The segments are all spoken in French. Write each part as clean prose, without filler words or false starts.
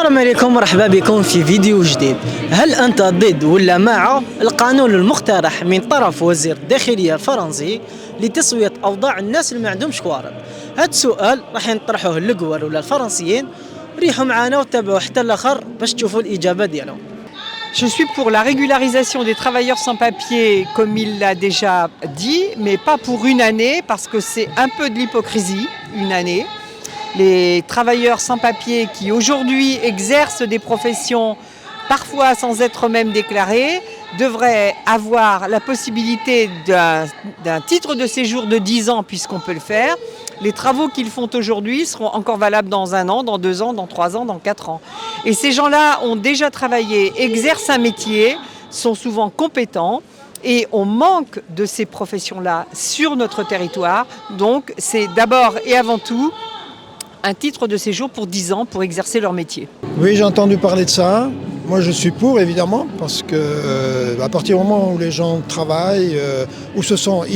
السلام عليكم، مرحبا بكم في فيديو جديد. هل أنت ضد ولا مع القانون المقترح من طرف وزير الداخلية الفرنسي لتسوية أوضاع الناس اللي ما عندهمش كوارث؟ هذا السؤال راح نطرحوه للقوار ولا الفرنسيين. ريحوا معنا وتابعوا حتى الآخر باش تشوفوا الإجابة ديالهم. Je suis pour la régularisation des travailleurs sans papier, comme il l'a déjà dit, mais pas pour une année, parce que c'est un peu de l'hypocrisie, une année. Les travailleurs sans papier qui aujourd'hui exercent des professions parfois sans être même déclarées devraient avoir la possibilité d'un titre de séjour de 10 ans, puisqu'on peut le faire. Les travaux qu'ils font aujourd'hui seront encore valables dans 1 an, dans 2 ans, dans 3 ans, dans 4 ans. Et ces gens-là ont déjà travaillé, exercent un métier, sont souvent compétents et on manque de ces professions-là sur notre territoire. Donc c'est d'abord et avant tout un titre de séjour pour 10 ans pour exercer leur métier. Oui, j'ai entendu parler de ça. Moi, je suis pour, évidemment, parce que à partir du moment où les gens travaillent,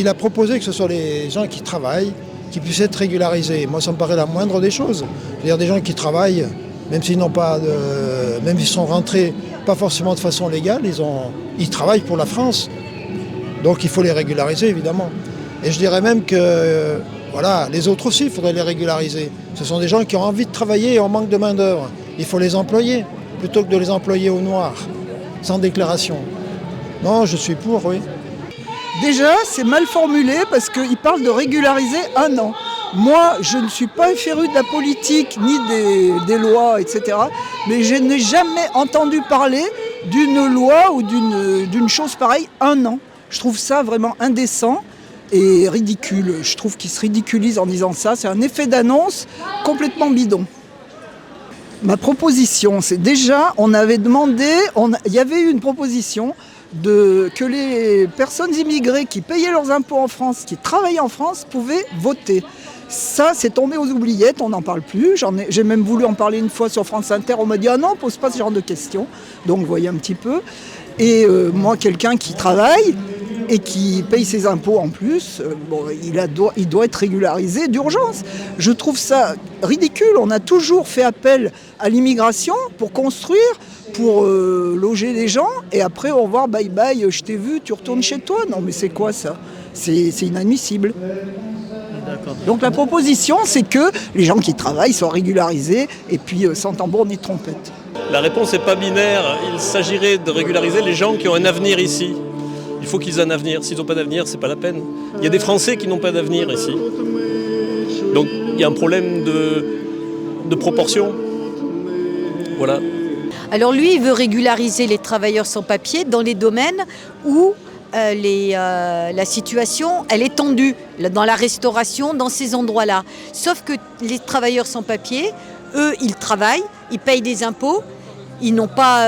il a proposé que ce soit les gens qui travaillent qui puissent être régularisés. Moi, ça me paraît la moindre des choses. C'est-à-dire des gens qui travaillent, même s'ils n'ont pas même s'ils sont rentrés pas forcément de façon légale, ils travaillent pour la France. Donc, il faut les régulariser, évidemment. Et je dirais même que voilà, les autres aussi, il faudrait les régulariser. Ce sont des gens qui ont envie de travailler et on manque de main-d'œuvre. Il faut les employer, plutôt que de les employer au noir, sans déclaration. Non, je suis pour, oui. Déjà, c'est mal formulé parce qu'il parle de régulariser 1 an. Moi, je ne suis pas féru de la politique ni des lois, etc. Mais je n'ai jamais entendu parler d'une loi ou d'une chose pareille 1 an. Je trouve ça vraiment indécent et ridicule. Je trouve qu'il se ridiculise en disant ça. C'est un effet d'annonce complètement bidon. Ma proposition, c'est déjà, on avait demandé, il y avait eu une proposition que les personnes immigrées qui payaient leurs impôts en France, qui travaillaient en France, pouvaient voter. Ça, c'est tombé aux oubliettes, on n'en parle plus. J'ai même voulu en parler une fois sur France Inter, on m'a dit « Ah non, on pose pas ce genre de questions ». Donc, vous voyez un petit peu. Et moi, quelqu'un qui travaille et qui paye ses impôts en plus, il doit être régularisé d'urgence. Je trouve ça ridicule. On a toujours fait appel à l'immigration pour construire, pour loger les gens, et après au revoir, bye bye, je t'ai vu, tu retournes chez toi. Non mais c'est quoi ça ? C'est inadmissible. Donc la proposition, c'est que les gens qui travaillent soient régularisés, et puis sans tambour ni trompette. La réponse n'est pas binaire. Il s'agirait de régulariser les gens qui ont un avenir ici. Il faut qu'ils aient un avenir. S'ils n'ont pas d'avenir, c'est pas la peine. Il y a des Français qui n'ont pas d'avenir ici. Donc il y a un problème de proportion. Voilà. Alors lui, il veut régulariser les travailleurs sans papier dans les domaines où la situation, elle est tendue, dans la restauration, dans ces endroits-là. Sauf que les travailleurs sans papier, eux, ils travaillent, ils payent des impôts, ils n'ont pas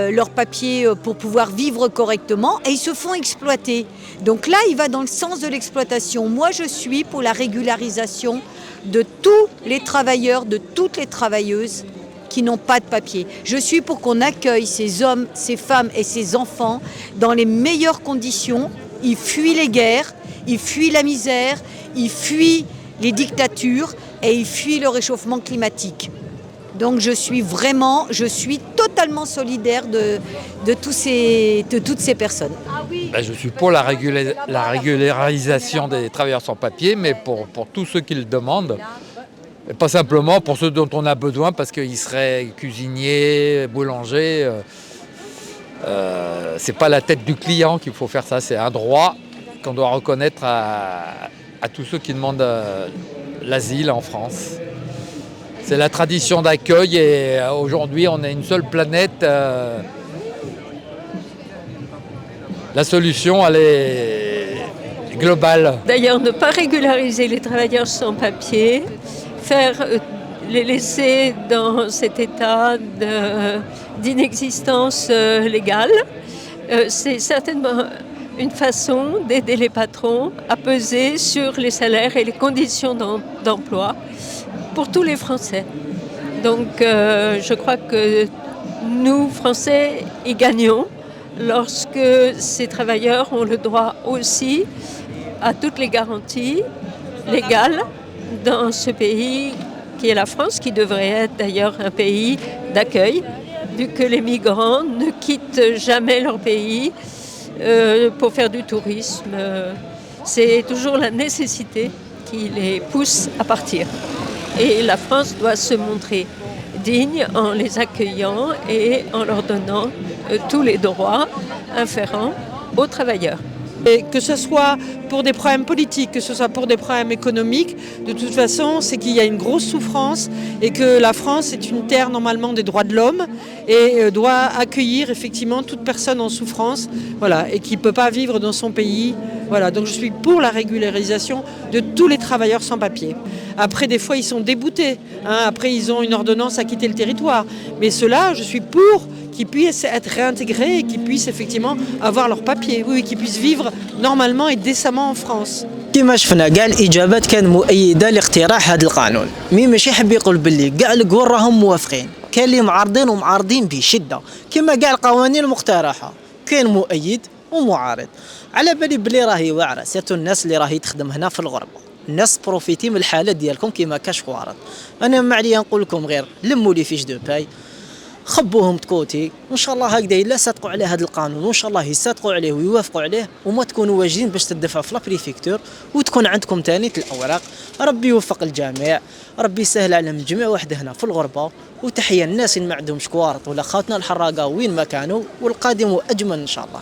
leurs papiers pour pouvoir vivre correctement et ils se font exploiter. Donc là, il va dans le sens de l'exploitation. Moi, je suis pour la régularisation de tous les travailleurs, de toutes les travailleuses qui n'ont pas de papier. Je suis pour qu'on accueille ces hommes, ces femmes et ces enfants dans les meilleures conditions. Ils fuient les guerres, ils fuient la misère, ils fuient les dictatures et ils fuient le réchauffement climatique. Donc je suis totalement solidaire de toutes ces personnes. Je suis pour la régularisation des travailleurs sans papier, mais pour tous ceux qui le demandent. Et pas simplement pour ceux dont on a besoin, parce qu'ils seraient cuisiniers, boulangers. C'est pas la tête du client qu'il faut faire ça, c'est un droit qu'on doit reconnaître à tous ceux qui demandent l'asile en France. C'est la tradition d'accueil et aujourd'hui on a une seule planète. La solution elle est globale. D'ailleurs, ne pas régulariser les travailleurs sans papier, les laisser dans cet état d'inexistence légale, c'est certainement une façon d'aider les patrons à peser sur les salaires et les conditions d'emploi pour tous les Français. Donc je crois que nous, Français, y gagnons lorsque ces travailleurs ont le droit aussi à toutes les garanties légales dans ce pays qui est la France, qui devrait être d'ailleurs un pays d'accueil, vu que les migrants ne quittent jamais leur pays pour faire du tourisme. C'est toujours la nécessité qui les pousse à partir. Et la France doit se montrer digne en les accueillant et en leur donnant tous les droits afférents aux travailleurs. Et que ce soit pour des problèmes politiques, que ce soit pour des problèmes économiques, de toute façon, c'est qu'il y a une grosse souffrance et que la France est une terre normalement des droits de l'homme et doit accueillir effectivement toute personne en souffrance, voilà, et qui ne peut pas vivre dans son pays. Voilà, donc je suis pour la régularisation de tous les travailleurs sans papier. Après, des fois, ils sont déboutés. Après, ils ont une ordonnance à quitter le territoire. Mais ceux-là, je suis pour qu'ils puissent être réintégrés et qu'ils puissent effectivement avoir leur papier. Oui, qu'ils puissent vivre normalement et décemment en France. كما شفنا كاع الاجابات كان مؤيده لاقتراح هذا القانون، مي ماشي يحب يقول باللي كاع الكور راهم موافقين، كاين اللي معارضين ومعارضين بشده كما كاع القوانين المقترحه، كاين مؤيد ومعارض. على بالي بلي راهي واعره سيرتو الناس اللي راهي تخدم هنا في الغربه، الناس بروفيتي من الحاله ديالكم كما كاش قوارض. انا ما عليا نقول لكم غير لموا لي فيش دو باي، خبوهم تكوتي، وان شاء الله هكذا الا صادقوا على هذا القانون وان شاء الله يصادقوا عليه ويوافقوا عليه وما تكونوا واجدين باش تدفعوا في لابريفيكتور وتكون عندكم ثاني الاوراق. ربي يوفق الجميع، ربي يسهل عليهم الجميع واحد هنا في الغربه. وتحيه الناس اللي ما عندهمش كوارط ولا خاوتنا الحراقه وين ما كانوا، والقادم اجمل ان شاء الله.